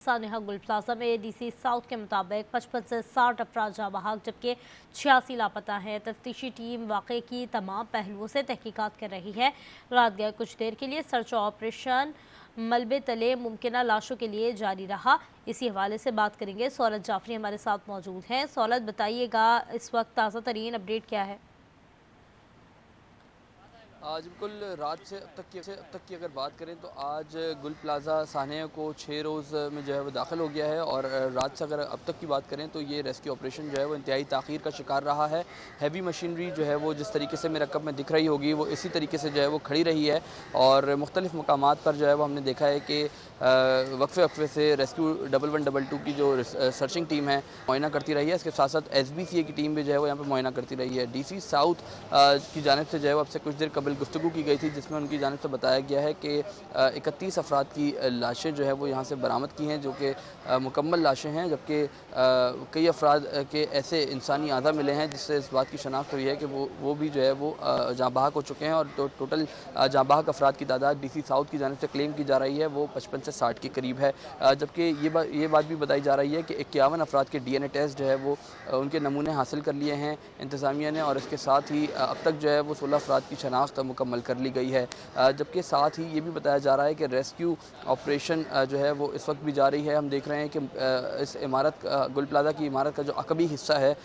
सानेहा गुल प्लाजा में DC south के मुताबिक 55 से 60 अफराद जाँ बहक जबकि 86 लापता हैं। तफ्तीशी टीम वाक़े की तमाम पहलुओं से तहकीकात कर रही है। रात गए कुछ देर के लिए सर्च ऑपरेशन मलबे तले मुमकिन लाशों के लिए जारी रहा। इसी हवाले से बात करेंगे। सौलत जाफरी हमारे साथ मौजूद हैं। सौलत, बताइएगा इस वक्त ताज़ा तरीन अपडेट क्या है? आज बिल्कुल रात से अब तक की अगर बात करें तो आज गुल प्लाज़ा सानिया को 6 रोज़ में जो है वो दाखिल हो गया है। और रात से अगर अब तक की बात करें तो ये रेस्क्यू ऑपरेशन जो है वो इंतहाई ताख़ीर का शिकार रहा है। हैवी मशीनरी जो है वो जिस तरीके से मेरे कब में दिख रही होगी वो इसी तरीके से जो है वो खड़ी रही है। और मुख्तलिफ़ मकामात पर जो है वो हमने देखा है कि वक्फे वक्फे से रेस्क्यू 1112 की जो सर्चिंग टीम है मुआयना करती रही है। इसके साथ साथ SBCA की टीम भी जो है वो यहाँ पर मुआयना करती रही है। DC साउथ की जानिब से जो है वो अब से कुछ देर कबल गुफ्तगू की गई थी जिसमें उनकी जानिब से बताया गया है कि 31 अफराद की लाशें जो है वो यहाँ से बरामद की हैं जो कि मुकम्मल लाशें हैं। जबकि कई अफराद के ऐसे इंसानी आज़ा मिले हैं जिससे इस बात की शनाख्त हुई है कि वो भी जो है वो जाँ बहक हो चुके हैं। और टोटल जाँ बहक अफराद की तादाद DC साउथ की जानिब से क्लेम की जा रही है वो 55 से 60 के करीब है। जबकि ये बात भी बताई जा रही है कि 51 अफराद के DNA टेस्ट जो है वो उनके नमूने हासिल कर लिए हैं इंतज़ामिया ने। और इसके साथ ही अब तक जो है वो 16 अफराद की शनाख्त मुकम्मल कर ली गई है। जबकि साथ ही ये भी बताया जा रहा है कि रेस्क्यू ऑपरेशन जो है वो इस वक्त भी जारी है। हम देख रहे हैं कि इस इमारत गुल प्लाजा की इमारत का जो अकबी हिस्सा है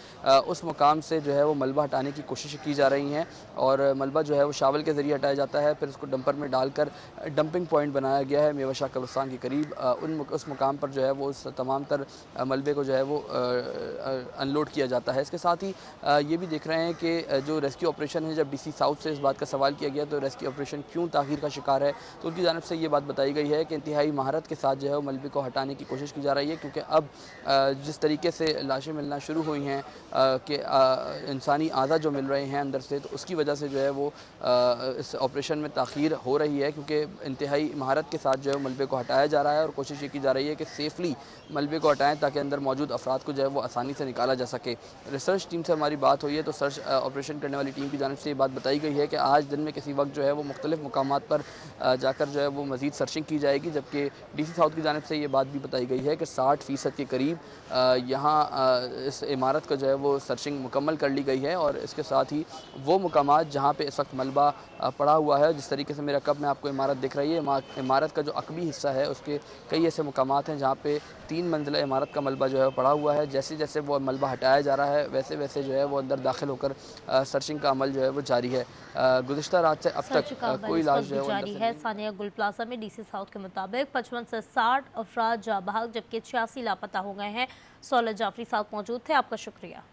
उस मुकाम से जो है वो मलबा हटाने की कोशिश की जा रही हैं। और मलबा जो है वो शावल के ज़रिए हटाया जाता है, फिर उसको डंपर में डालकर डंपिंग पॉइंट बनाया गया है मेवा शाह कब्रिस्तान के करीब। उस मुकाम पर जो है वो उस तमाम तर मलबे को जो है वो अनलोड किया जाता है। इसके साथ ही ये भी देख रहे हैं कि जो रेस्क्यू ऑपरेशन है, जब DC साउथ से इस बात का सवाल किया गया तो रेस्क्यू ऑपरेशन क्यों ताख़ीर का शिकार है, तो उनकी जानिब से ये बात बताई गई है कि इंतहाई महारत के साथ जो है वो मलबे को हटाने की कोशिश की जा रही है। क्योंकि अब जिस तरीके से लाशें मिलना शुरू हुई हैं कि इंसानी आज़ा जो मिल रहे हैं अंदर से, तो उसकी वजह से जो है वो इस ऑपरेशन में ताख़ीर हो रही है। क्योंकि इंतहाई महारत के साथ जो है मलबे को हटाया जा रहा है और कोशिश ये की जा रही है कि सेफली मलबे को हटाएँ ताकि अंदर मौजूद अफराद को जो है वो आसानी से निकाला जा सके। रिसर्च टीम से हमारी बात हुई है तो सर्च ऑपरेशन करने वाली टीम की जानिब से ये बात बताई गई है कि आज दिन में किसी वक्त जो है वो मुख्तलिफ मकामात पर जाकर जो है वो मज़ीद सर्चिंग की जाएगी। जबकि DC साउथ की जानिब से ये बात भी बताई गई है कि 60% के करीब यहाँ इस इमारत का जो है वो सर्चिंग मुकम्मल कर ली गई है। और इसके साथ ही वो मकामात जहाँ पे इस वक्त मलबा पड़ा हुआ है, जिस तरीके से मेरा कब में आपको इमारत दिख रही है, इमारत का जो अकबी हिस्सा है उसके कई ऐसे मकामात हैं जहाँ पे 3 मंजिला इमारत का मलबा जो है पड़ा हुआ है। जैसे जैसे वो मलबा हटाया जा रहा है वैसे वैसे जो है वो अंदर दाखिल होकर सर्चिंग का अमल जो है वो जारी है। गुज़िश्ता रात से अब तक कोई लाश जो है वो जारी है। सानिया गुल प्लाजा में DC साउथ के मुताबिक 55 से 60 अफराद जाँ बहक जबकि 86 लापता हो गए हैं। सौलत जाफरी साथ मौजूद थे। आपका शुक्रिया।